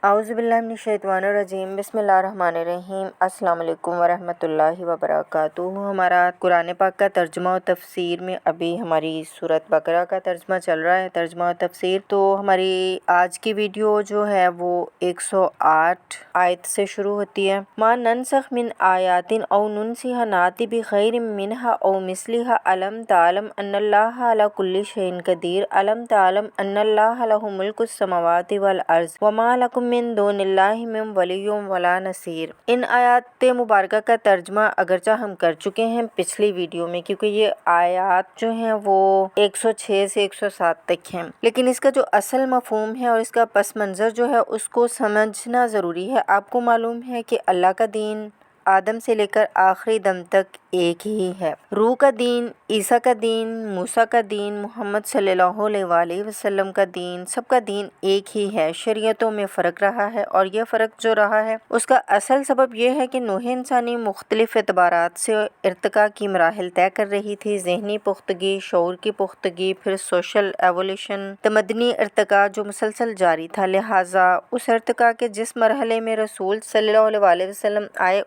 اعوذ باللہ من الشیطان الرجیم، بسم اللہ الرحمن الرحیم۔ السلام علیکم ورحمۃ اللہ وبرکاتہ۔ ہمارا قرآن پاک کا ترجمہ و تفسیر میں ابھی ہماری سورۃ بقرہ کا ترجمہ چل رہا ہے، ترجمہ و تفسیر۔ تو ہماری آج کی ویڈیو جو ہے وہ 108 آیت سے شروع ہوتی ہے۔ ما ننسخ من آیات او ننسها نأتی بخیر منها او مثلها الم تعلم ان اللہ علی کل شیء قدیر الم تعلم ان اللہ لہ ملک السماوات والارض وما لکم من دون اللہ من ولی ولا نصیر۔ ان آیات مبارکہ کا ترجمہ اگرچہ ہم کر چکے ہیں پچھلی ویڈیو میں، کیونکہ یہ آیات جو ہیں وہ 106 سے 107 تک ہیں، لیکن اس کا جو اصل مفہوم ہے اور اس کا پس منظر جو ہے اس کو سمجھنا ضروری ہے۔ آپ کو معلوم ہے کہ اللہ کا دین آدم سے لے کر آخری دم تک ایک ہی ہے۔ روح کا دین، عیسیٰ کا دین، موسیٰ کا دین، محمد صلی اللہ علیہ وآلہ وسلم کا دین، سب کا دین ایک ہی ہے۔ شریعتوں میں فرق رہا ہے، اور یہ فرق جو رہا ہے اس کا اصل سبب یہ ہے کہ نوع انسانی مختلف اعتبارات سے ارتقاء کی مراحل طے کر رہی تھی۔ ذہنی پختگی، شعور کی پختگی، پھر سوشل ایولیوشن، تمدنی ارتقاء جو مسلسل جاری تھا۔ لہٰذا اس ارتقاء کے جس مرحلے میں رسول صلی اللہ علیہ وآلہ وسلم آئے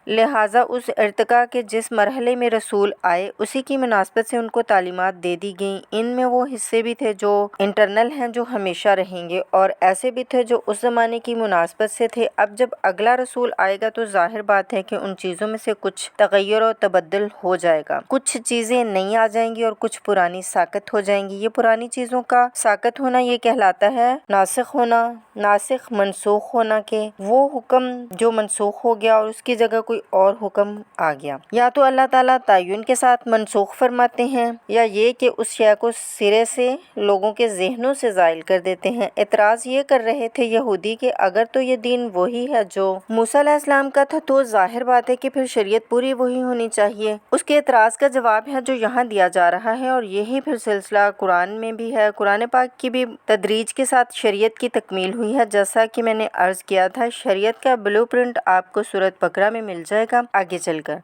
اسی کی مناسبت سے ان کو تعلیمات دے دی گئیں۔ ان میں وہ حصے بھی تھے جو انٹرنل ہیں، جو ہمیشہ رہیں گے، اور ایسے بھی تھے جو اس زمانے کی مناسبت سے تھے۔ اب جب اگلا رسول آئے گا تو ظاہر بات ہے کہ ان چیزوں میں سے کچھ تغیر و تبدل ہو جائے گا، کچھ چیزیں نئی آ جائیں گی اور کچھ پرانی ساقط ہو جائیں گی۔ یہ پرانی چیزوں کا ساقط ہونا یہ کہلاتا ہے ناسخ ہونا، ناسخ منسوخ ہونا، کہ وہ حکم جو منسوخ ہو گیا اور اس کی جگہ کوئی اور حکم آ گیا۔ یا تو اللہ تعالیٰ تعین کے ساتھ منسوخ فرماتے ہیں، یا یہ کہ اس شے کو سرے سے لوگوں کے ذہنوں سے زائل کر دیتے ہیں۔ اعتراض یہ کر رہے تھے یہودی کہ اگر تو یہ دین وہی ہے جو موسیٰ علیہ السلام کا تھا تو ظاہر بات ہے کہ پھر شریعت پوری وہی ہونی چاہیے۔ اس کے اعتراض کا جواب ہے جو یہاں دیا جا رہا ہے، اور یہی پھر سلسلہ قرآن میں بھی ہے۔ قرآن پاک کی بھی تدریج کے ساتھ شریعت کی تکمیل ہوئی ہے، جیسا کہ میں نے عرض کیا تھا۔ شریعت کا بلو پرنٹ آپ کو سورۃ بقرہ میں مل جائے گا آگے چل کر،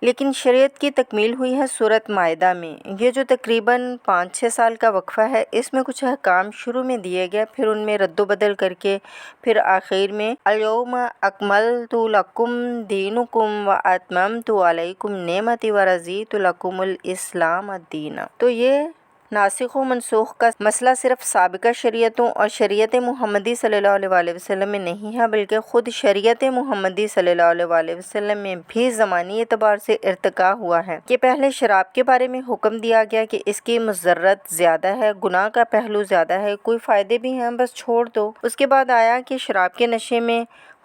لیکن شریعت کی تکمیل ہوئی ہے سورۃ مائدہ میں۔ یہ جو تقریباً 5-6 سال کا وقفہ ہے، اس میں کچھ احکام شروع میں دیے گئے، پھر ان میں رد و بدل کر کے پھر آخر میں الیوم اکملت لکم دینکم واتممت علیکم نعمتی ورضیت لکم الاسلام دینا۔ تو یہ ناسخ و منسوخ کا مسئلہ صرف سابقہ شریعتوں اور شریعت محمدی صلی اللہ علیہ وآلہ وسلم میں نہیں ہے، بلکہ خود شریعت محمدی صلی اللہ علیہ وآلہ وسلم میں بھی زمانی اعتبار سے ارتقاء ہوا ہے۔ کہ پہلے شراب کے بارے میں حکم دیا گیا کہ اس کی مضرت زیادہ ہے، گناہ کا پہلو زیادہ ہے، کوئی فائدے بھی ہیں بس چھوڑ دو۔ اس کے بعد آیا کہ شراب کے نشے میں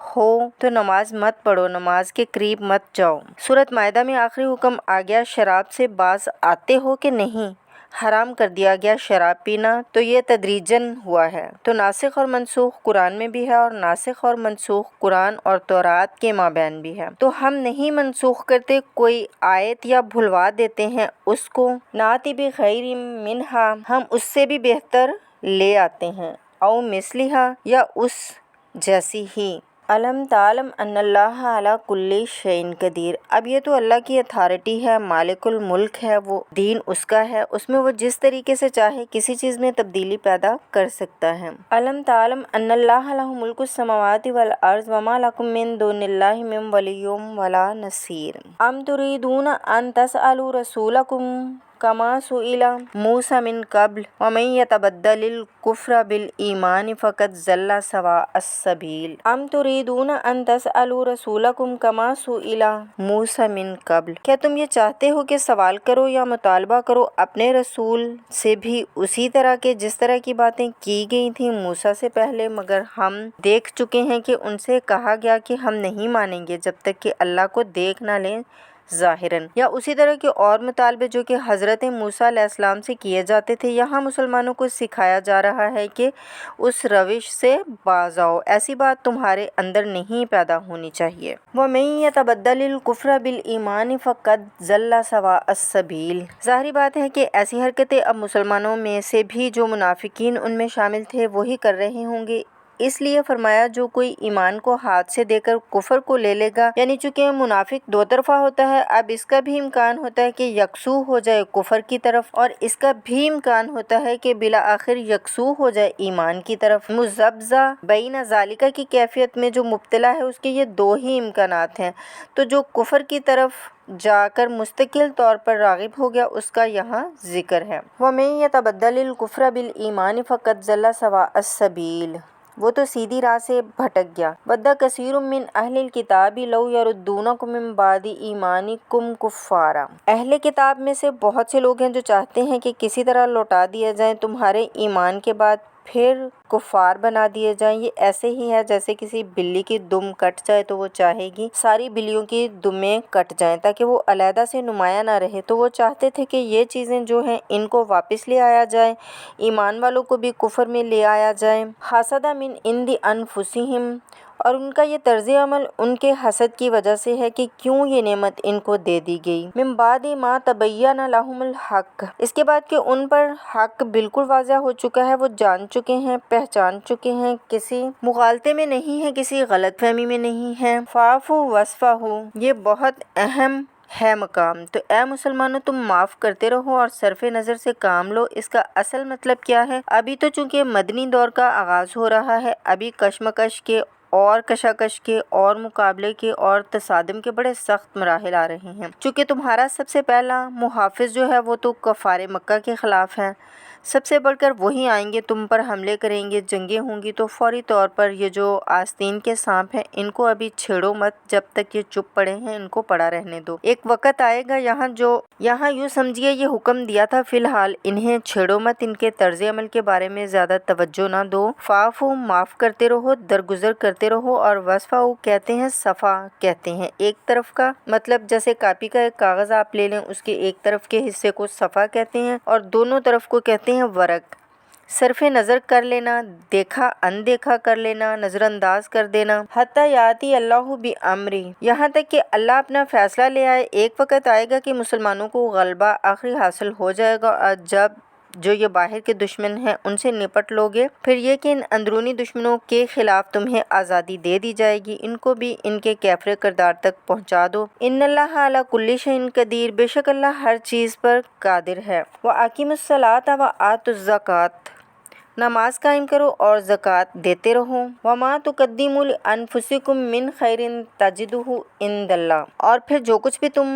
ہو تو نماز مت پڑھو، نماز کے قریب مت جاؤ۔ سورۃ مائدہ میں آخری حکم آ گیا شراب سے باز آتے ہو کہ نہیں، حرام کر دیا گیا شراب پینا۔ تو یہ تدریجاً ہوا ہے۔ تو ناسخ اور منسوخ قرآن میں بھی ہے، اور ناسخ اور منسوخ قرآن اور تورات کے مابین بھی ہے۔ تو ہم نہیں منسوخ کرتے کوئی آیت یا بھلوا دیتے ہیں اس کو، ناتی بخیر منہا، ہم اس سے بھی بہتر لے آتے ہیں، او مثلہا، یا اس جیسی ہی۔ الم تعلم ان اللہ علی کل شیء قدیر، اب یہ تو اللہ کی اتھارٹی ہے، مالک الملک ہے، وہ دین اس کا ہے، اس میں وہ جس طریقے سے چاہے کسی چیز میں تبدیلی پیدا کر سکتا ہے۔ الم تعلم ان اللہ لہ ملک السماوات والارض وما لکم من دون اللہ من ولی ولا نصیر۔ ام تریدون ان تسألوا رسولکم کما سئل موسیٰ من قبل ومن یتبدل الکفر بالایمان فقد ضل سواء السبیل۔ ام تریدون ان تسألوا رسولکم کما سئل موسیٰ من قبل، کیا تم یہ چاہتے ہو کہ سوال کرو یا مطالبہ کرو اپنے رسول سے بھی اسی طرح کے جس طرح کی باتیں کی گئی تھیں موسیٰ سے پہلے، مگر ہم دیکھ چکے ہیں کہ ان سے کہا گیا کہ ہم نہیں مانیں گے جب تک کہ اللہ کو دیکھ نہ لیں ظاہراً، یا اسی طرح کے اور مطالبے جو کہ حضرت موسیٰ علیہ السلام سے کیے جاتے تھے۔ یہاں مسلمانوں کو سکھایا جا رہا ہے کہ اس روش سے باز آؤ، ایسی بات تمہارے اندر نہیں پیدا ہونی چاہیے۔ وَمَن يَتَبَدَّلِ الْكُفْرَ بِالْإِيمَانِ فَقَدْ ضَلَّ سَوَاءَ السَّبِيلِ۔ ظاہری بات ہے کہ ایسی حرکتیں اب مسلمانوں میں سے بھی جو منافقین ان میں شامل تھے وہی کر رہے ہوں گے۔ اس لیے فرمایا جو کوئی ایمان کو ہاتھ سے دے کر کفر کو لے لے گا، یعنی چونکہ منافق دو طرفہ ہوتا ہے، اب اس کا بھی امکان ہوتا ہے کہ یکسو ہو جائے کفر کی طرف، اور اس کا بھی امکان ہوتا ہے کہ بالآخر یکسو ہو جائے ایمان کی طرف۔ مذبذب بین ذالک کی کیفیت میں جو مبتلا ہے اس کے یہ دو ہی امکانات ہیں، تو جو کفر کی طرف جا کر مستقل طور پر راغب ہو گیا اس کا یہاں ذکر ہے۔ وَمَن يَتَبَدَّلِ الْكُفْرَ بِالْإِيمَانِ فَقَدْ ضَلَّ سَوَاءَ السَّبِيلِ، وہ تو سیدھی راہ سے بھٹک گیا۔ وَدَّ كَثِيرٌ مِّنْ أَهْلِ الْكِتَابِ لَوْ يَرُدُّونَكُم مِّن بَعْدِ إِيمَانِكُمْ كُفَّارًا، اہل کتاب میں سے بہت سے لوگ ہیں جو چاہتے ہیں کہ کسی طرح لوٹا دیا جائیں تمہارے ایمان کے بعد، پھر کفار بنا دیے جائیں۔ یہ ایسے ہی ہے جیسے کسی بلی کی دم کٹ جائے تو وہ چاہے گی ساری بلیوں کی دمیں کٹ جائیں تاکہ وہ علیحدہ سے نمایاں نہ رہے، تو وہ چاہتے تھے کہ یہ چیزیں جو ہیں ان کو واپس لے آیا جائے، ایمان والوں کو بھی کفر میں لے آیا جائے۔ حسد من عند انفسہم، اور ان کا یہ طرز عمل ان کے حسد کی وجہ سے ہے کہ کیوں یہ نعمت ان کو دے دی گئی۔ من بعد ما تبین لہم الحق، اس کے بعد کہ ان پر حق بالکل واضح ہو چکا ہے، وہ جان چکے ہیں، پہچان چکے ہیں، کسی مغالطے میں نہیں ہے، کسی غلط فہمی میں نہیں ہے۔ فاعفوا واصفحوا، یہ بہت اہم ہے مقام، تو اے مسلمانوں تم معاف کرتے رہو اور صرف نظر سے کام لو۔ اس کا اصل مطلب کیا ہے؟ ابھی تو چونکہ مدنی دور کا آغاز ہو رہا ہے، ابھی کشمکش کے اور کشاکش کے اور مقابلے کے اور تصادم کے بڑے سخت مراحل آ رہے ہیں۔ چونکہ تمہارا سب سے پہلا محافظ جو ہے وہ تو کفار مکہ کے خلاف ہے، سب سے بڑھ کر وہی آئیں گے، تم پر حملے کریں گے، جنگیں ہوں گی، تو فوری طور پر یہ جو آستین کے سانپ ہیں ان کو ابھی چھیڑو مت، جب تک یہ چپ پڑے ہیں ان کو پڑا رہنے دو۔ ایک وقت آئے گا یہاں یوں سمجھیے یہ حکم دیا تھا فی الحال انہیں چھیڑو مت، ان کے طرز عمل کے بارے میں زیادہ توجہ نہ دو۔ فاعفوا، معاف کرتے رہو، درگزر کرتے رہو، اور واصفحوا کہتے ہیں صفا کہتے ہیں ایک طرف کا، مطلب جیسے کاپی کا ایک کاغذ آپ لے لیں اس کے ایک طرف کے حصے کو صفا کہتے ہیں اور دونوں طرف کو کہتے ہیں ورق۔ صرف نظر کر لینا، دیکھا اندیکھا کر لینا، نظر انداز کر دینا۔ حتی یاتی اللہ بامرہ، یہاں تک کہ اللہ اپنا فیصلہ لے آئے۔ ایک وقت آئے گا کہ مسلمانوں کو غلبہ آخری حاصل ہو جائے گا، اور جب جو یہ باہر کے دشمن ہیں ان سے نپٹ لوگے، پھر یہ کہ ان اندرونی دشمنوں کے خلاف تمہیں آزادی دے دی جائے گی، ان کو بھی ان کے کیفر کردار تک پہنچا دو۔ ان اللہ علی کل شیء قدیر، بے شک اللہ ہر چیز پر قادر ہے۔ وَأَقِیمُوا الصَّلَاةَ وَآتُوا الزَّکَاةَ، نماز قائم کرو اور زکوٰۃ دیتے رہو۔ وَمَا تُقَدِّمُوا لِأَنفُسِکُم مِّن خَیْرٍ تَجِدُوهُ عِندَ اللہ، اور پھر جو کچھ بھی تم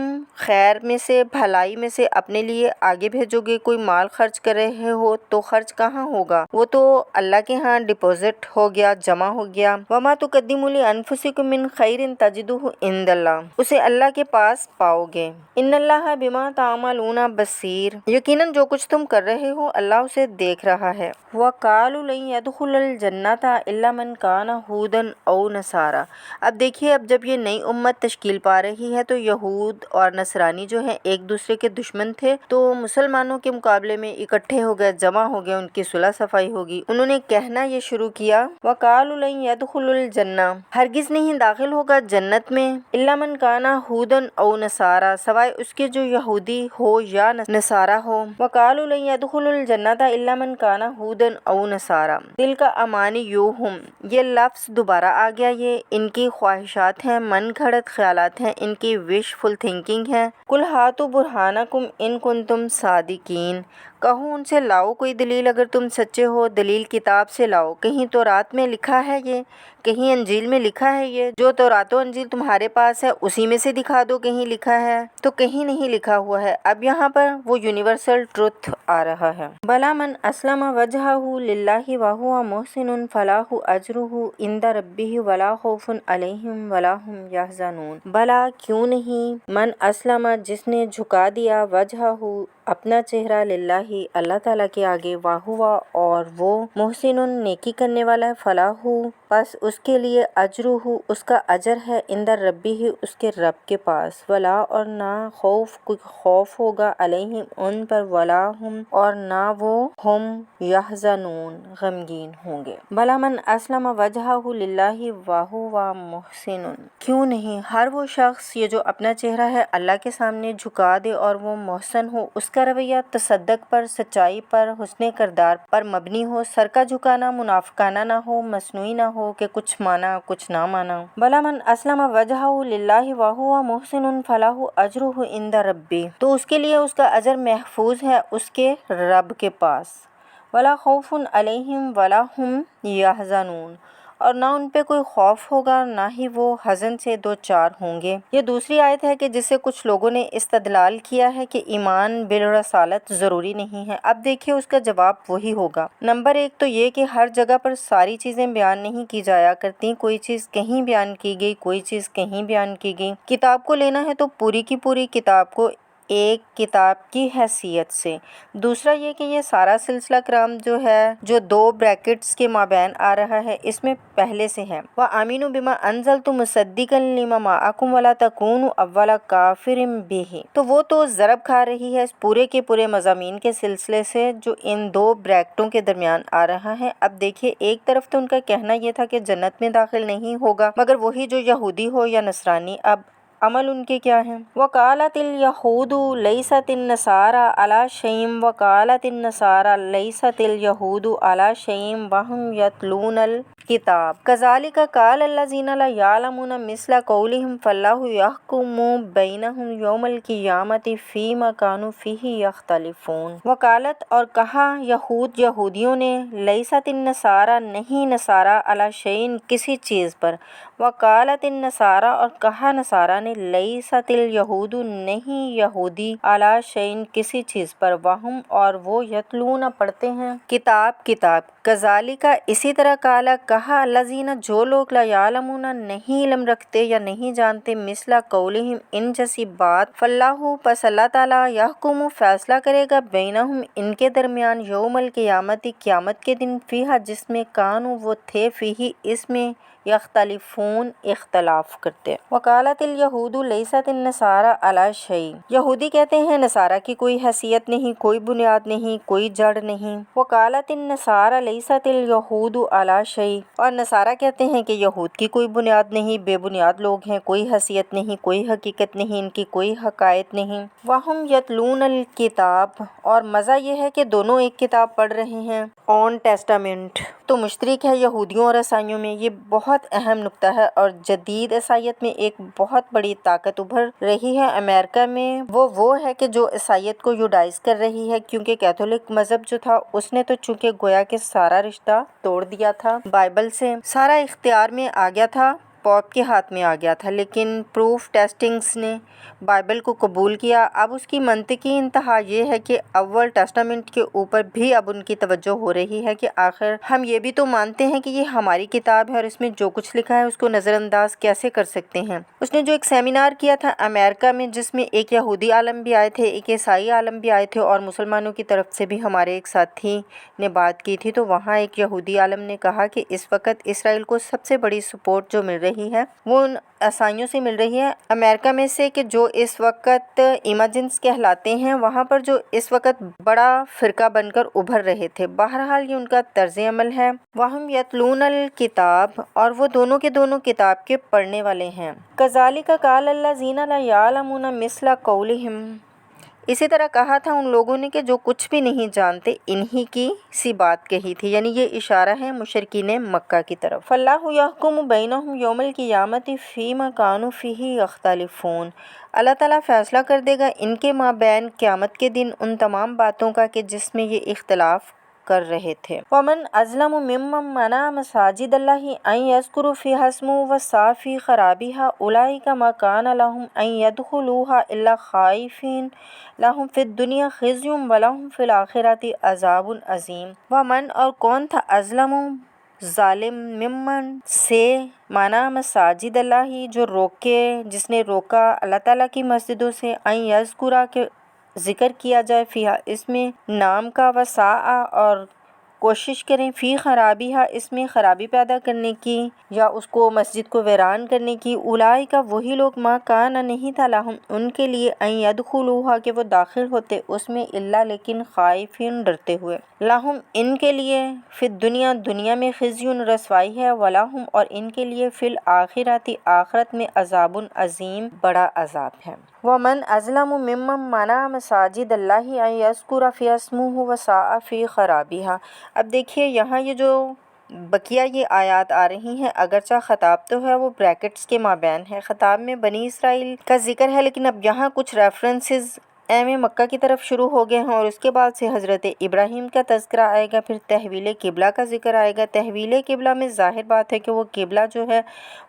خیر میں سے، بھلائی میں سے اپنے لیے آگے بھیجو گے، کوئی مال خرچ کر رہے ہو تو خرچ کہاں ہوگا؟ وہ تو اللہ کے ہاں ڈپازٹ ہو گیا، جمع ہو گیا۔ وَمَا تُقَدِّمُوا لِأَنفُسِکُم مِّن خَیْرٍ تَجِدُوهُ عِندَ اللہ، اسے اللہ کے پاس پاؤ گے۔ ان اللہ بما تعملون بصیر، یقیناً جو کچھ تم کر رہے ہو اللہ اسے دیکھ رہا ہے۔ وَقَالُوا لَن يَدْخُلَ الْجَنَّةَ إِلَّا مَنْ كَانَ هُودًا أَوْ نَصَارَىٰ، اب دیکھیے اب جب یہ نئی امت تشکیل پا رہی ہے تو یہود اور نصرانی جو ہیں ایک دوسرے کے دشمن تھے، تو مسلمانوں کے مقابلے میں اکٹھے ہو گئے، جمع ہو گئے، ان کی صلح صفائی ہوگی۔ انہوں نے کہنا یہ شروع کیا، وَقَالُوا لَن يَدْخُلَ الْجَنَّةَ، ہرگز نہیں داخل ہوگا جنت میں، إِلَّا مَنْ كَانَ هُودًا أَوْ نَصَارَىٰ، سوائے اس کے جو یہودی ہو یا نصارہ ہو۔ وَقَالُوا لَن يَدْخُلَ الْجَنَّةَ إِلَّا مَنْ كَانَ هُودًا أَوْ نَصَارَىٰ تِلْكَ أَمَانِیُّهُمْ، یہ لفظ دوبارہ آ گیا، یہ ان کی خواہشات ہیں، من گھڑت خیالات ہیں، ان کی وش فل تھنکنگ ہے۔ قُلْ هَاتُوا بُرْهَانَکُمْ إِن کُنتُمْ صَادِقِینَ، کہو ان سے لاؤ کوئی دلیل اگر تم سچے ہو، دلیل کتاب سے لاؤ، کہیں تورات میں لکھا ہے یہ، کہیں انجیل میں لکھا ہے یہ، جو تورات و انجیل تمہارے پاس ہے اسی میں سے دکھا دو کہیں لکھا ہے، تو کہیں نہیں لکھا ہوا ہے۔ اب یہاں پر وہ یونیورسل ٹروتھ آ رہا ہے۔ بَلَىٰ مَنْ أَسْلَمَ وَجْهَهُ لِلَّهِ وَهُوَ مُحْسِنٌ فَلَهُ أَجْرُهُ عِندَ رَبِّهِ وَلَا خَوْفٌ عَلَيْهِمْ وَلَا هُمْ يَحْزَنُونَ، بھلا کیوں نہیں، من اسلم جس نے جھکا دیا، وجهه اپنا چہرہ، للہ اللہ تعالیٰ کے آگے، وَهُوَ اور وہ محسن نیکی کرنے والا ہے، فلاح پس اس کے لیے، اجرہ اس کا اجر ہے، عند ربہ اس کے رب کے پاس، ولا اور نہ خوف کوئی خوف ہوگا، علیہم ان پر، ولا ہم اور نہ وہ، ہم یحزنون غمگین ہوں گے۔ بلا من اسلم وجہہ للہ وہو محسن، کیوں نہیں ہر وہ شخص یہ جو اپنا چہرہ ہے اللہ کے سامنے جھکا دے اور وہ محسن ہو، اس کا رویہ تصدق پر، سچائی پر، حسن کردار پر مبنی ہو، سر کا جھکانا منافقانہ نہ ہو، مصنوعی نہ ہو کہ کچھ مانا کچھ نہ مانا۔ بلا من اسلم وجہہ للہ وہو محسن فلہ اجرہ عند ربہ، تو اس کے لیے اس کا اجر محفوظ ہے اس کے رب کے پاس۔ ولا خوف علیہم ولا ہم یحزنون، اور نہ ان پہ کوئی خوف ہوگا نہ ہی وہ حزن سے دوچار ہوں گے۔ یہ دوسری آیت ہے کہ جس سے کچھ لوگوں نے استدلال کیا ہے کہ ایمان بالرسالت ضروری نہیں ہے۔ اب دیکھیے اس کا جواب وہی ہوگا۔ نمبر ایک تو یہ کہ ہر جگہ پر ساری چیزیں بیان نہیں کی جایا کرتی، کوئی چیز کہیں بیان کی گئی، کوئی چیز کہیں بیان کی گئی۔ کتاب کو لینا ہے تو پوری کی پوری کتاب کو ایک کتاب کی حیثیت سے۔ دوسرا یہ کہ یہ سارا سلسلہ کرام جو ہے، جو دو بریکٹس کے مابین آ رہا ہے، اس میں پہلے سے ہے وَآمِنُوا بِمَا أَنزَلْتُ مُصَدِّقًا لِمَا مَعَكُمْ وَلَا تَكُونُوا أَوَّلَ كَافِرٍ بِهِ، تو وہ تو ضرب کھا رہی ہے اس پورے کے پورے مضامین کے سلسلے سے جو ان دو بریکٹوں کے درمیان آ رہا ہے۔ اب دیکھیے ایک طرف تو ان کا کہنا یہ تھا کہ جنت میں داخل نہیں ہوگا مگر وہی جو یہودی ہو یا نصرانی، اب عمل ان کے کیا ہیں؟ وَقَالَتِ الْيَهُودُ لَيْسَتِ النَّصَارَىٰ عَلَىٰ شَيْءٍ وَقَالَتِ النَّصَارَىٰ لَيْسَتِ الْيَهُودُ عَلَىٰ شَيْءٍ وَهُمْ يَتْلُونَ الْكِتَابَ كَذَٰلِكَ قَالَ الَّذِينَ لَا يَعْلَمُونَ مِثْلَ قَوْلِهِمْ فَاللَّهُ يَحْكُمُ بَيْنَهُمْ يَوْمَ الْقِيَامَةِ فِيمَا كَانُوا فِيهِ يَخْتَلِفُونَ۔ وَقَالَت، اور کہا یہودیوں نے، لَيْسَتِ النَّصَارَىٰ نہیں نصارہ، عَلَىٰ شَيْءٍ کسی چیز پر، وَقَالَتِ النَّصَارَىٰ اور کہا نصارہ نے، لَيْسَتِ الْيَهُودُ نہیں یہودی، عَلَىٰ شَيْءٍ کسی چیز پر، وَهُمْ اور وہ، یتلون پڑھتے ہیں، کتاب۔ کذالک اسی طرح، قال کہا، الذین جو لوگ، لا یعلمون نہیں علم رکھتے یا نہیں جانتے، مثل قولہم ان جیسی بات، فاللہ پس اللہ تعالیٰ، یحکم فیصلہ کرے گا، بینہم ان کے درمیان، یوم القیامت قیامت کے دن، فیہا جس میں، کانوا وہ تھے، فیہ اس میں، یختلفون اختلاف کرتے۔ وقالت الیہود لیست النصارى علی شیء، یہودی کہتے ہیں نصارہ کی کوئی حیثیت نہیں، کوئی بنیاد نہیں، کوئی جڑ نہیں۔ وقالت النصارى لیست الیہود علی شیء، اور نصارہ کہتے ہیں کہ یہود کی کوئی بنیاد نہیں، بے بنیاد لوگ ہیں، کوئی حیثیت نہیں، کوئی حقیقت نہیں، ان کی کوئی حقائق نہیں۔ وہم یتلون الکتاب، اور مزہ یہ ہے کہ دونوں ایک کتاب پڑھ رہے ہیں، اون ٹیسٹامنٹ، تو مشترک ہے یہودیوں اور عیسائیوں میں۔ یہ بہت اہم نکتہ ہے اور جدید عیسائیت میں ایک بہت بڑی طاقت ابھر رہی ہے امریکہ میں، وہ ہے کہ جو عیسائیت کو یوڈائز کر رہی ہے، کیونکہ کیتھولک مذہب جو تھا اس نے تو چونکہ گویا کہ سارا رشتہ توڑ دیا تھا بائبل سے، سارا اختیار میں آ گیا تھا، پوپ کے ہاتھ میں آ گیا تھا، لیکن پروف ٹیسٹنگز نے بائبل کو قبول کیا۔ اب اس کی منطقی انتہا یہ ہے کہ اول ٹیسٹامنٹ کے اوپر بھی اب ان کی توجہ ہو رہی ہے کہ آخر ہم یہ بھی تو مانتے ہیں کہ یہ ہماری کتاب ہے اور اس میں جو کچھ لکھا ہے اس کو نظر انداز کیسے کر سکتے ہیں۔ اس نے جو ایک سیمینار کیا تھا امریکہ میں، جس میں ایک یہودی عالم بھی آئے تھے، ایک عیسائی عالم بھی آئے تھے اور مسلمانوں کی طرف سے بھی ہمارے ایک ساتھی نے بات کی تھی، تو وہاں ایک یہودی عالم نے کہا کہ اس وقت اسرائیل کو سب سے بڑی سپورٹ جو مل رہی ہے وہ ان عیسائیوں سے مل رہی ہے امریکہ میں سے، کہ جو اس وقت ایماجنس کہلاتے ہیں، وہاں پر جو اس وقت بڑا فرقہ بن کر ابھر رہے تھے۔ بہرحال یہ ان کا طرز عمل ہے۔ وَهُمْ يَتْلُونَ الْكِتَابَ، اور وہ دونوں کے دونوں کتاب کے پڑھنے والے ہیں۔ كَذَلِكَ قَالَ الَّذِينَ لَا يَعْلَمُونَ مِثْلَ قَوْلِهِمْ، اسی طرح کہا تھا ان لوگوں نے کہ جو کچھ بھی نہیں جانتے انہی کی سی بات کہی تھی، یعنی یہ اشارہ ہے مشرکین مکہ کی طرف۔ فَاللَّهُ يَحْكُمُ بَيْنَهُمْ يَوْمَ الْقِيَامَةِ فِيمَا كَانُوا فِيهِ يَخْتَلِفُونَ، اللہ تعالیٰ فیصلہ کر دے گا ان کے مابین قیامت کے دن ان تمام باتوں کا کہ جس میں یہ اختلاف کر رہے تھے۔ وَمَنْ أَظْلَمُ مِمَّنْ مَنَعَ مَسَاجِدَ اللَّهِ أَنْ يُذْكَرَ فِيهَا اسْمُهُ وَسَعَىٰ فِي خَرَابِهَا أُولَٰئِكَ مَا كَانَ لَهُمْ أَنْ يَدْخُلُوهَا إِلَّا خَائِفِينَ لَهُمْ فِي الدُّنْيَا خِزْيٌ وَلَهُمْ فِي الْآخِرَةِ عَذَابٌ عَظِيمٌ۔ وَمَنْ، اور کون تھا، أَظْلَمُ ظالم، ممن سے، مانا مساجد اللہ، جو روکے، جس نے روکا اللہ تعالیٰ کی مسجدوں سے، ان یذکرہ کے ذکر کیا جائے، فیہا اس میں نام کا، وسعا اور کوشش کریں فی خرابیہا اس میں خرابی پیدا کرنے کی یا اس کو مسجد کو ویران کرنے کی، اولئک وہی لوگ ما کان نہیں تھا لہم ان کے لیے ان یدخلوہا کہ وہ داخل ہوتے اس میں الا لیکن خائفین ڈرتے ہوئے، لہم ان کے لیے فی الدنیا دنیا میں خزی رسوائی ہے، ولہم اور ان کے لیے فی الآخرۃ آخرت میں عذاب عظیم بڑا عذاب ہے۔ ومن اظلم ممن منع مساجد اللہ ان یذکر فیہا اسمہ وسعی فی خرابیہا۔ اب دیکھیے یہاں یہ جو بقیہ یہ آیات آ رہی ہیں، اگرچہ خطاب تو ہے وہ بریکٹس کے مابین ہے، خطاب میں بنی اسرائیل کا ذکر ہے، لیکن اب یہاں کچھ ریفرنسز مکہ کی طرف شروع ہو گئے ہیں اور اس کے بعد سے حضرت ابراہیم کا تذکرہ آئے گا، پھر تحویل قبلہ کا ذکر آئے گا۔ تحویل قبلہ میں ظاہر بات ہے کہ وہ قبلہ جو ہے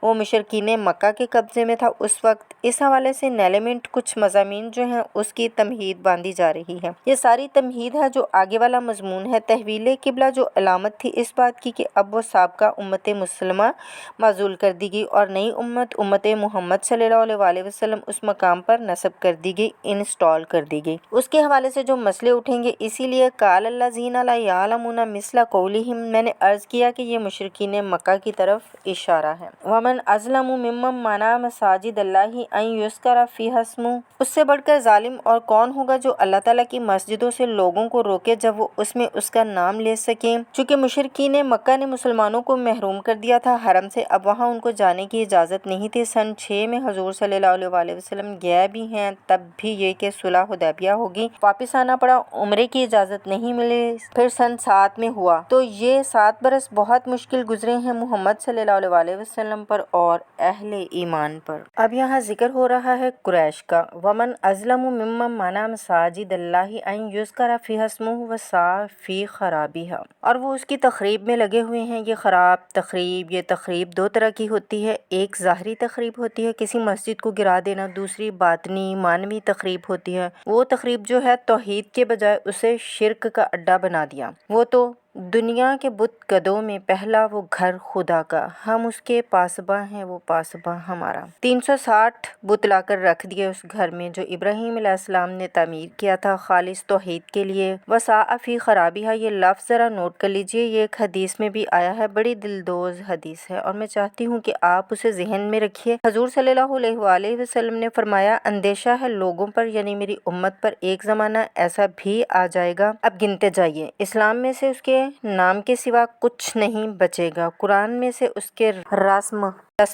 وہ مشرکین مکہ کے قبضے میں تھا اس وقت، اس حوالے سے نیلیمنٹ کچھ مضامین جو ہیں اس کی تمہید باندھی جا رہی ہے۔ یہ ساری تمہید ہے جو آگے والا مضمون ہے۔ تحویل قبلہ جو علامت تھی اس بات کی کہ اب وہ سابقہ امت مسلمہ معزول کر دی گئی اور نئی امت محمد صلی اللہ علیہ وسلم اس مقام پر نصب کر دی گئی، انسٹال کر دی گئی۔ اس کے حوالے سے جو مسئلے اٹھیں گے، اسی لیے قال الذین لا یعلمون مثل قولہم، میں نے عرض کیا کہ یہ مشرکین مکہ کی طرف اشارہ ہے۔ ومن اظلم ممن منع مساجد اللہ ان یذکر فیہا اسمہ، اس سے بڑھ کر ظالم اور کون ہوگا جو اللہ تعالیٰ کی مسجدوں سے لوگوں کو روکے جب وہ اس میں اس کا نام لے سکیں۔ چونکہ مشرکین مکہ نے مسلمانوں کو محروم کر دیا تھا حرم سے، اب وہاں ان کو جانے کی اجازت نہیں تھی۔ سن 6 میں حضور صلی اللہ علیہ وسلم گئے بھی ہیں، تب بھی یہ کہ صلح حدیبیہ ہوگی، واپس آنا پڑا، عمرے کی اجازت نہیں ملی، پھر سن 7 میں ہوا، تو یہ 7 برس بہت مشکل گزرے ہیں محمد صلی اللہ علیہ وسلم پر اور اہل ایمان پر۔ اب یہاں ذکر ہو رہا ہے قریش کا۔ ومن اظلم ممن منع مساجد اللہ ان یذکر فیہا اسمہ وسعی فی خرابیہا، اور وہ اس کی تخریب میں لگے ہوئے ہیں۔ یہ خراب تخریب، یہ تخریب 2 طرح کی ہوتی ہے، ایک ظاہری تخریب ہوتی ہے کسی مسجد کو گرا دینا، دوسری باطنی معنوی تخریب ہوتی ہے۔ وہ تخریب جو ہے توحید کے بجائے اسے شرک کا اڈا بنا دیا، وہ تو دنیا کے بت گدوں میں پہلا وہ گھر خدا کا، ہم اس کے پاسباں ہیں وہ پاسباں ہمارا۔ 360 بت لا کر رکھ دیے اس گھر میں جو ابراہیم علیہ السلام نے تعمیر کیا تھا خالص توحید کے لیے۔ وسعی فی خرابیہا، یہ لفظ ذرا نوٹ کر لیجئے، یہ ایک حدیث میں بھی آیا ہے، بڑی دلدوز حدیث ہے اور میں چاہتی ہوں کہ آپ اسے ذہن میں رکھیے۔ حضور صلی اللہ علیہ وآلہ وسلم نے فرمایا، اندیشہ ہے لوگوں پر یعنی میری امت پر ایک زمانہ ایسا بھی آ جائے گا، اب گنتے جائیے، اسلام میں سے اس کے نام کے سوا کچھ نہیں بچے گا، قرآن میں سے اس کے رسم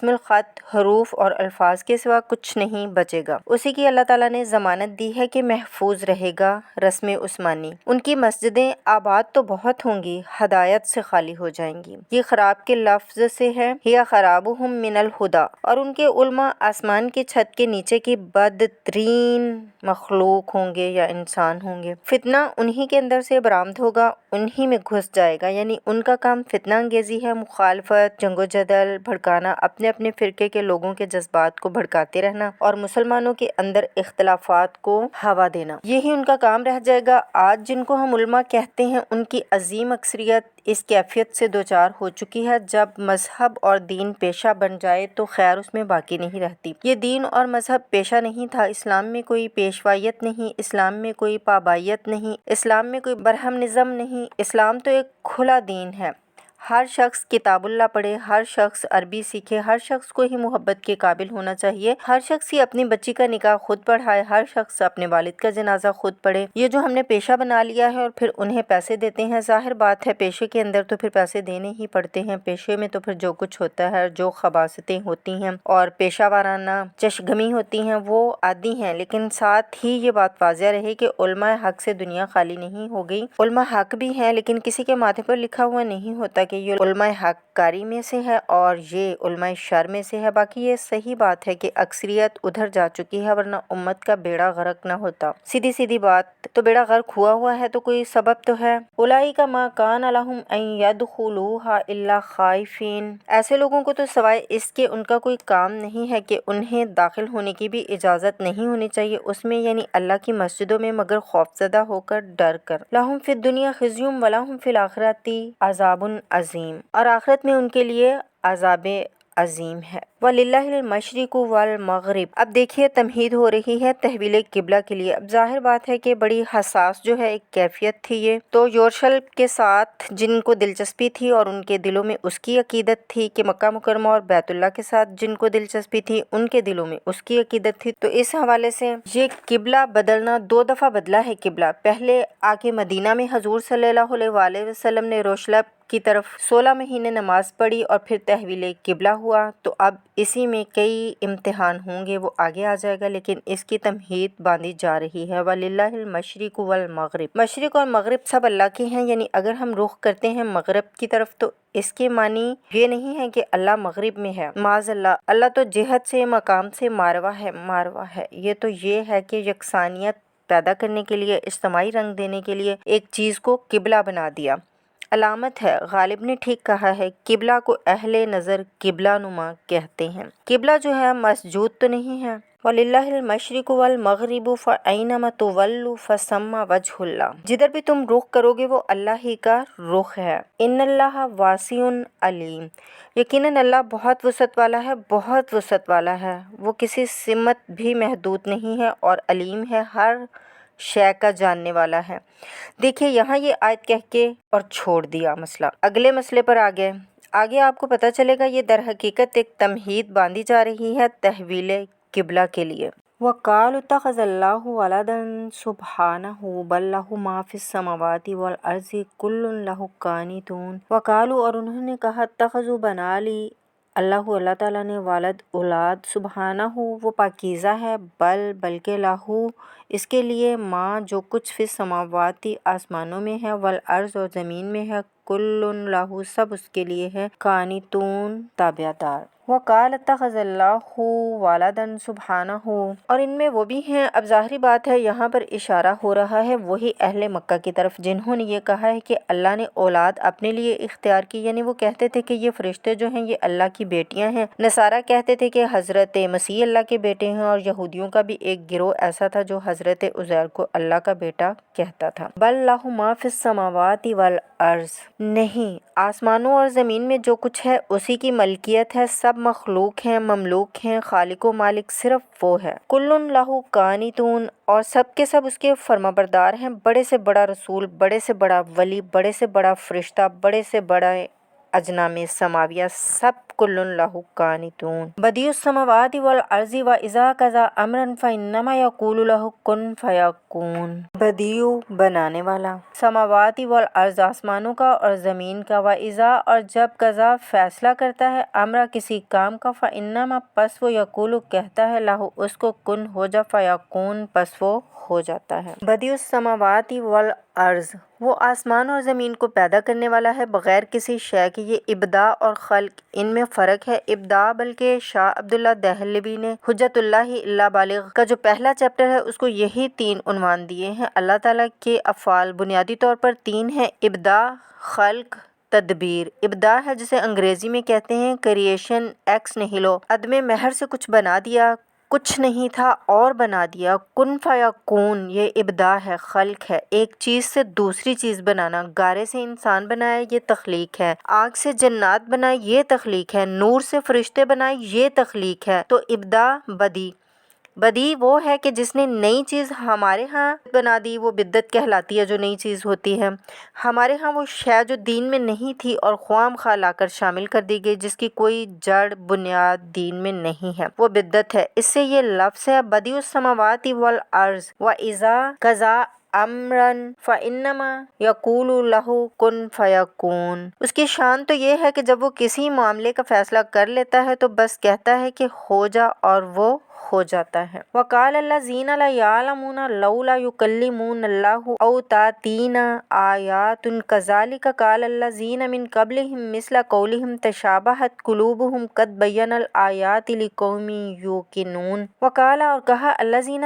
الخط، حروف اور الفاظ کے سوا کچھ نہیں بچے گا، اسی کی اللہ تعالیٰ نے ضمانت دی ہے کہ محفوظ رہے گا رسم عثمانی۔ ان کی مسجدیں آباد تو بہت ہوں گی، ہدایت سے خالی ہو جائیں گی۔ یہ خراب کے لفظ سے ہے، ہِیَ خرابہم من الہدیٰ، اور ان کے علماء آسمان کی چھت کے نیچے کی بدترین مخلوق ہوں گے یا انسان ہوں گے۔ فتنہ انہی کے اندر سے برآمد ہوگا، انہی میں گھس جائے گا، یعنی ان کا کام فتنہ انگیزی ہے، مخالفت، جنگ و جدل، بھڑکانا، اپنے اپنے فرقے کے لوگوں کے جذبات کو بھڑکاتے رہنا اور مسلمانوں کے اندر اختلافات کو ہوا دینا، یہی ان کا کام رہ جائے گا۔ آج جن کو ہم علماء کہتے ہیں ان کی عظیم اکثریت اس کیفیت سے دوچار ہو چکی ہے، جب مذہب اور دین پیشہ بن جائے تو خیر اس میں باقی نہیں رہتی۔ یہ دین اور مذہب پیشہ نہیں تھا، اسلام میں کوئی پیشوائیت نہیں، اسلام میں کوئی پابائیت نہیں، اسلام میں کوئی برہم نظم نہیں، اسلام تو ایک کھلا دین ہے۔ ہر شخص کتاب اللہ پڑھے، ہر شخص عربی سیکھے، ہر شخص کو ہی محبت کے قابل ہونا چاہیے، ہر شخص ہی اپنی بچی کا نکاح خود پڑھائے، ہر شخص اپنے والد کا جنازہ خود پڑھے۔ یہ جو ہم نے پیشہ بنا لیا ہے اور پھر انہیں پیسے دیتے ہیں، ظاہر بات ہے پیشے کے اندر تو پھر پیسے دینے ہی پڑتے ہیں، پیشے میں تو پھر جو کچھ ہوتا ہے، جو خباثتیں ہوتی ہیں اور پیشہ وارانہ چشگمی ہوتی ہیں وہ عادی ہیں، لیکن ساتھ ہی یہ بات واضح رہے کہ علماء حق سے دنیا خالی نہیں ہو گئی، علماء حق بھی ہیں، لیکن کسی کے ماتھے پر لکھا ہوا نہیں ہوتا کہ یہ علماء حق کاری میں سے ہے اور یہ علماء شر میں سے ہے۔ باقی یہ صحیح بات ہے کہ اکثریت ادھر جا چکی ہے، ورنہ امت کا بیڑا غرق نہ ہوتا۔ سیدھی بات، تو بیڑا غرق ہوا ہے تو کوئی سبب تو ہے۔ اولئک ما کان لہم ان یدخلوہا الا خائفین، ایسے لوگوں کو تو سوائے اس کے ان کا کوئی کام نہیں ہے کہ انہیں داخل ہونے کی بھی اجازت نہیں ہونی چاہیے اس میں، یعنی اللہ کی مسجدوں میں، مگر خوفزدہ ہو کر، ڈر کر۔ لہم فی الدنیا خزی ولہم فی الآخرۃ عذاب عظیم، اور آخرت میں ان کے لیے عذاب عظیم ہے۔ وَلِلَّهِ الْمَشْرِقُ وَالْمَغْرِبُ۔ اب دیکھیے تمہید ہو رہی ہے تحویل قبلہ کے لیے۔ اب ظاہر بات ہے کہ بڑی حساس جو ہے ایک کیفیت تھی یہ، تو یورشلم کے ساتھ جن کو دلچسپی تھی اور ان کے دلوں میں اس کی عقیدت تھی کہ مکہ مکرمہ اور بیت اللہ کے ساتھ جن کو دلچسپی تھی ان کے دلوں میں اس کی عقیدت تھی، تو اس حوالے سے یہ قبلہ بدلنا 2 دفعہ بدلا ہے قبلہ۔ پہلے آ کے مدینہ میں حضور صلی اللہ علیہ وسلم نے یروشلم کی طرف 16 مہینے نماز پڑھی اور پھر تحویل قبلہ ہوا، تو اب اسی میں کئی امتحان ہوں گے، وہ آگے آ جائے گا، لیکن اس کی تمہید باندھی جا رہی ہے۔ وَلِلَّهِ الْمَشْرِقُ وَالْمَغْرِبُ۔ مشرق اور مغرب سب اللہ کے ہیں، یعنی اگر ہم رخ کرتے ہیں مغرب کی طرف تو اس کے معنی یہ نہیں ہے کہ اللہ مغرب میں ہے، معاذ اللہ، اللہ تو جہت سے مقام سے ماروا ہے، یہ تو یہ ہے کہ یکسانیت پیدا کرنے کے لیے، اجتماعی رنگ دینے کے لیے ایک چیز کو قبلہ بنا دیا۔ علامت ہے، غالب نے ٹھیک کہا ہے، قبلہ کو اہل نظر قبلہ نما کہتے ہیں۔ قبلہ جو ہے مسجود تو نہیں ہے۔ وَلِلَّهِ الْمَشْرِقُ وَالْمَغْرِبُ فَأَيْنَمَا تُوَلُّوا فَثَمَّ وَجْهُ اللَّهِ۔ جدھر بھی تم رخ کرو گے وہ اللہ ہی کا رخ ہے۔ إِنَّ اللَّهَ وَاسِعٌ عَلِيمٌ۔ یقیناً اللہ بہت وسعت والا ہے، بہت وسعت والا ہے، وہ کسی سمت بھی محدود نہیں ہے اور علیم ہے، ہر شے کا جاننے والا ہے۔ دیکھیے یہاں یہ آیت کہہ کے اور چھوڑ دیا مسئلہ، اگلے مسئلے پر آگے آپ کو پتہ چلے گا یہ در حقیقت ایک تمہید باندھی جا رہی ہے تحویل قبلہ کے لیے۔ وَقَالُوا اتَّخَذَ اللَّهُ وَلَدًا سُبْحَانَهُ بَل لَّهُ مَا فِي السَّمَاوَاتِ وَالْأَرْضِ كُلٌّ لَّهُ قَانِتُونَ۔ وَقَالُوا اور انہوں نے کہا اتَّخَذُوا بنا لی اللہ تعالیٰ نے والد اولاد، سبحانہ وہ پاکیزہ ہے، بلکہ لاہو اس کے لیے ماں جو کچھ فی السماواتی آسمانوں میں ہے، والارض اور زمین میں ہے، کل لاہو سب اس کے لیے ہے، قانتون تابع دار۔ وقال اتخذ اللہ ولدا سبحانہ، اور ان میں وہ بھی ہیں، اب ظاہری بات ہے یہاں پر اشارہ ہو رہا ہے وہی اہل مکہ کی طرف جنہوں نے یہ کہا ہے کہ اللہ نے اولاد اپنے لیے اختیار کی، یعنی وہ کہتے تھے کہ یہ فرشتے جو ہیں یہ اللہ کی بیٹیاں ہیں، نصارہ کہتے تھے کہ حضرت مسیح اللہ کے بیٹے ہیں، اور یہودیوں کا بھی ایک گروہ ایسا تھا جو حضرت عزیر کو اللہ کا بیٹا کہتا تھا۔ بل لہ ما فی السماوات والارض، نہیں، آسمانوں اور زمین میں جو کچھ ہے اسی کی ملکیت ہے، سب مخلوق ہیں، مملوک ہیں، خالق و مالک صرف وہ ہے۔ کل لہ قانتون، اور سب کے سب اس کے فرمانبردار ہیں، بڑے سے بڑا رسول، بڑے سے بڑا ولی، بڑے سے بڑا فرشتہ، بڑے سے بڑا اجنام سماویہ، سب کل لہ قانتون۔ بدیع السماوات والارض واذا قضى امرا فانما يقول له کن فیکون۔ بدیع بنانے والا، سماوات والارض آسمانوں کا اور زمین کا، واذا اور جب قضا فیصلہ کرتا ہے، امرا کسی کام کا، فانما پس وہ یقول کہتا ہے، لہ اس کو کن ہو جا، فیکون پس وہ ہو جاتا ہے۔ بدیع السماوات والارض، وہ آسمان اور زمین کو پیدا کرنے والا ہے بغیر کسی شے کے۔ یہ ابداع اور خلق ان میں فرق ہے۔ ابداع بلکہ شاہ عبداللہ دہلوی نے حجت اللہ الا بالغ کا جو پہلا چیپٹر ہے اس کو یہی 3 عنوان دیے ہیں۔ اللہ تعالیٰ کے افعال بنیادی طور پر 3 ہیں، ابداع، خلق، تدبیر۔ ابداع ہے جسے انگریزی میں کہتے ہیں کریشن ایکس نہیلو، عدم محض سے کچھ بنا دیا، کچھ نہیں تھا اور بنا دیا۔ کن فیکون، یہ ابداع ہے، خلق ہے، ایک چیز سے دوسری چیز بنانا، گارے سے انسان بنائے یہ تخلیق ہے، آگ سے جنات بنائے یہ تخلیق ہے، نور سے فرشتے بنائے یہ تخلیق ہے۔ تو ابداع بدیع وہ ہے کہ جس نے نئی چیز ہمارے ہاں بنا دی، وہ بدعت کہلاتی ہے جو نئی چیز ہوتی ہے۔ ہمارے ہاں وہ شے جو دین میں نہیں تھی اور خواہ مخواہ لا کر شامل کر دی گئی، جس کی کوئی جڑ بنیاد دین میں نہیں ہے، وہ بدعت ہے۔ اس سے یہ لفظ ہے بدیع السماوات والارض واذا قضى امرا فانما یقول لہ کن فیکون۔ اس کی شان تو یہ ہے کہ جب وہ کسی معاملے کا فیصلہ کر لیتا ہے تو بس کہتا ہے کہ ہو جا اور وہ ہو جاتا ہے۔ وقال الذین لا یعلمون لولا یکلمون اللہ او تأتینا آیات کذلک قال الذین من قبلہم مثل قولہم تشابہت قلوبہم قد بینا الآیات لقوم یوقنون۔ وقال اور کہا الذین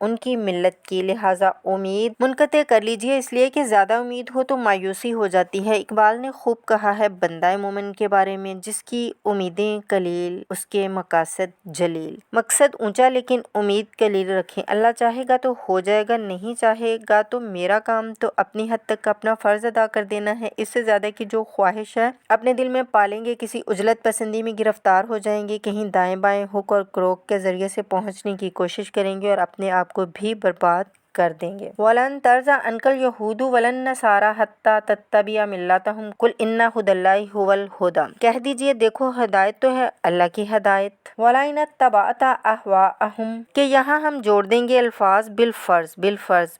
ان کی ملت کی، لہٰذا امید منقطع کر لیجیے، اس لیے کہ زیادہ امید ہو تو مایوسی ہو جاتی ہے۔ اقبال نے خوب کہا ہے بندہ مومن کے بارے میں، جس کی امیدیں قلیل اس کے مقاصد جلیل۔ مقصد اونچا لیکن امید قلیل رکھیں، اللہ چاہے گا تو ہو جائے گا، نہیں چاہے گا تو میرا کام تو اپنی حد تک اپنا فرض ادا کر دینا ہے، اس سے زیادہ کی جو خواہش ہے اپنے دل میں پالیں گے، کسی عجلت پسندی میں گرفتار ہو جائیں گے، کہیں دائیں بائیں ہک اور کروک کے ذریعے سے پہنچنے کی کوشش کریں گے اور اپنے آپ کو بھی برباد کر دیں گے۔ وَلَن تَرْضَىٰ عَنكَ الْيَهُودُ وَلَا النَّصَارَىٰ حَتَّىٰ تَتَّبِعَ مِلَّتَهُمْ قُلْ إِنَّ هُدَى اللَّهِ هُوَ الْهُدَىٰ، کہہ دیجئے دیکھو ہدایت تو ہے اللہ کی ہدایت، وَلَئِنِ اتَّبَعْتَ أَهْوَاءَهُمْ، کہ یہاں ہم جوڑ دیں گے الفاظ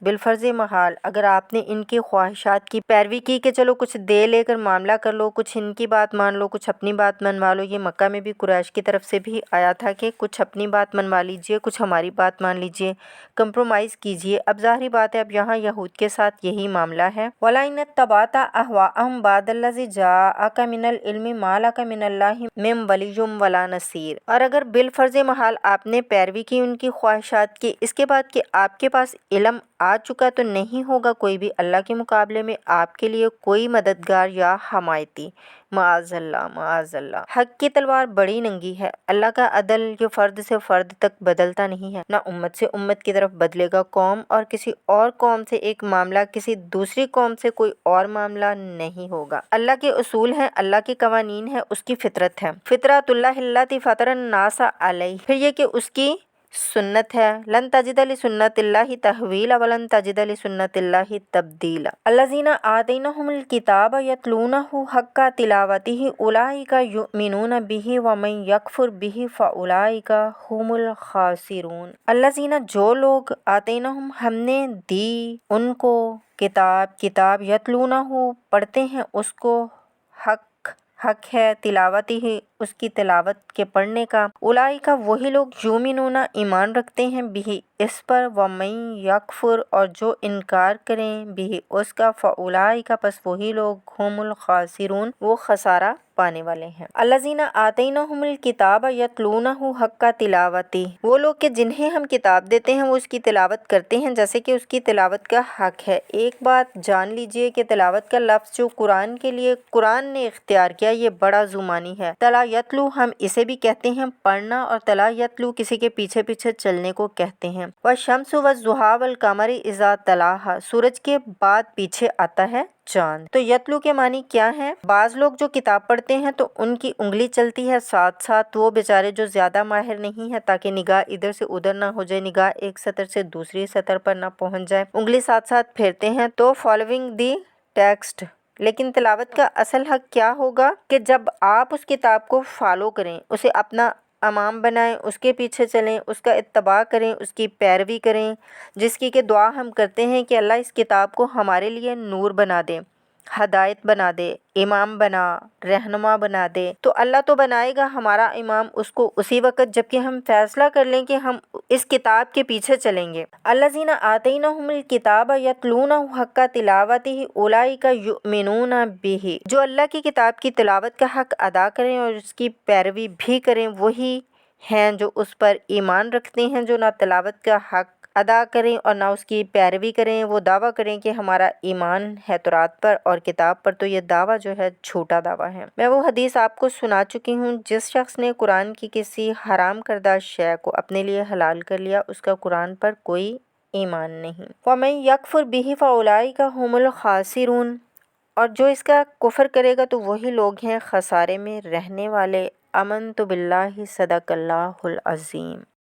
بالفرض محال، اگر آپ نے ان کی خواہشات کی پیروی کی کہ چلو کچھ دے لے کر معاملہ کر لو، کچھ ان کی بات مان لو، کچھ اپنی بات منوا لو۔ یہ مکہ میں بھی قریش کی طرف سے بھی آیا تھا کہ کچھ اپنی بات منوا لیجئے، کچھ ہماری بات مان لیجئے، کمپرومائز کیجئے۔ اب ظاہری بات ہے اب یہاں یہود کے ساتھ یہی معاملہ ہے۔ وَلَئِنِ اتَّبَعْتَ أَهْوَاءَهُمْ بَعْدَ الَّذِي جَاءَكَ مِنَ الْعِلْمِ مَا لَكَ مِنَ اللَّهِ مِن وَلِيٍّ وَلَا نَصِيرٍ، اور اگر بالفرض محال آپ نے پیروی کی ان کی خواہشات کی، اس کے بعد کہ آپ کے پاس علم آ چکا تو نہیں ہوگا کوئی بھی اللہ کے مقابلے میں آپ کے لیے کوئی مددگار یا حمایتی۔ معاذ اللہ، حق کی تلوار بڑی ننگی ہے، اللہ کا عدل جو فرد سے فرد تک بدلتا نہیں ہے، نہ امت سے امت کی طرف بدلے گا، قوم اور کسی اور قوم سے ایک معاملہ کسی دوسری قوم سے کوئی اور معاملہ نہیں ہوگا۔ اللہ کے اصول ہیں، اللہ کے قوانین ہیں، اس کی فطرت ہے، فطرۃ اللہ التی فطر الناس علیہ، پھر یہ کہ اس کی سنت ہے، لن تجد لسنت اللہ تحویلا ولن تجد لسنت اللہ تبدیلا۔ الذین آتیناہم الکتاب یتلونہ حق تلاوتہ اولئک یؤمنون بہ ومن یکفر بہ فاولئک ھم الخاسرون۔ الذین جو لوگ آتیناہم ہم نے دی ان کو کتاب یتلونہ پڑھتے ہیں اس کو، حق ہے تلاوت ہی اس کی تلاوت کے پڑھنے کا، اولئک وہی لوگ یؤمنون ایمان رکھتے ہیں بھی اس پر، ومن یکفر اور جو انکار کریں بھی اس کا، فاولئک پس وہی لوگ ھم الخاسرون وہ خسارہ پانے والے ہیں۔ الذین آتیناہم الکتاب یتلونہ حق تلاوتہ، وہ لوگ کہ جنہیں ہم کتاب دیتے ہیں وہ اس کی تلاوت کرتے ہیں جیسے کہ اس کی تلاوت کا حق ہے۔ ایک بات جان لیجئے کہ تلاوت کا لفظ جو قرآن کے لیے قرآن نے اختیار کیا یہ بڑا زمانی ہے۔ تلا یتلو ہم اسے بھی کہتے ہیں پڑھنا، اور تلا یتلو کسی کے پیچھے پیچھے چلنے کو کہتے ہیں۔ والشمس والضحیٰ والقمر اذا تلاہا، سورج کے بعد پیچھے آتا ہے چاند۔ تو یتلو کے معنی کیا ہیں؟ بعض لوگ جو کتاب پڑھتے ہیں تو ان کی انگلی چلتی ہے ساتھ ساتھ، وہ بیچارے جو زیادہ ماہر نہیں ہیں تاکہ نگاہ ادھر سے ادھر نہ ہو جائے، نگاہ ایک سطر سے دوسری سطر پر نہ پہنچ جائے، انگلی ساتھ ساتھ پھیرتے ہیں تو فالوئنگ دی ٹیکسٹ۔ لیکن تلاوت کا اصل حق کیا ہوگا کہ جب آپ اس کتاب کو فالو کریں، اسے اپنا امام بنائیں، اس کے پیچھے چلیں، اس کا اتباع کریں، اس کی پیروی کریں، جس کی کہ دعا ہم کرتے ہیں کہ اللہ اس کتاب کو ہمارے لیے نور بنا دے، ہدایت بنا دے، امام بنا، رہنما بنا دے۔ تو اللہ تو بنائے گا ہمارا امام اس کو اسی وقت جب کہ ہم فیصلہ کر لیں کہ ہم اس کتاب کے پیچھے چلیں گے۔ الذین آتیناہم الکتاب یتلونہ حق تلاوتہ اولئک یؤمنون بہ، جو اللہ کی کتاب کی تلاوت کا حق ادا کریں اور اس کی پیروی بھی کریں وہی ہیں جو اس پر ایمان رکھتے ہیں، جو نہ تلاوت کا حق ادا کریں اور نہ اس کی پیروی کریں، وہ دعویٰ کریں کہ ہمارا ایمان ہے تورات پر اور کتاب پر، تو یہ دعویٰ جو ہے جھوٹا دعویٰ ہے۔ میں وہ حدیث آپ کو سنا چکی ہوں، جس شخص نے قرآن کی کسی حرام کردہ شے کو اپنے لیے حلال کر لیا اس کا قرآن پر کوئی ایمان نہیں۔ وَمَن یکفر بہ فَأُولَئِکَ ھُمُ الْخَاسِرُونَ، اور جو اس کا کفر کرے گا تو وہی لوگ ہیں خسارے میں رہنے والے۔ آمنت باللہ، صدق اللہ العظیم۔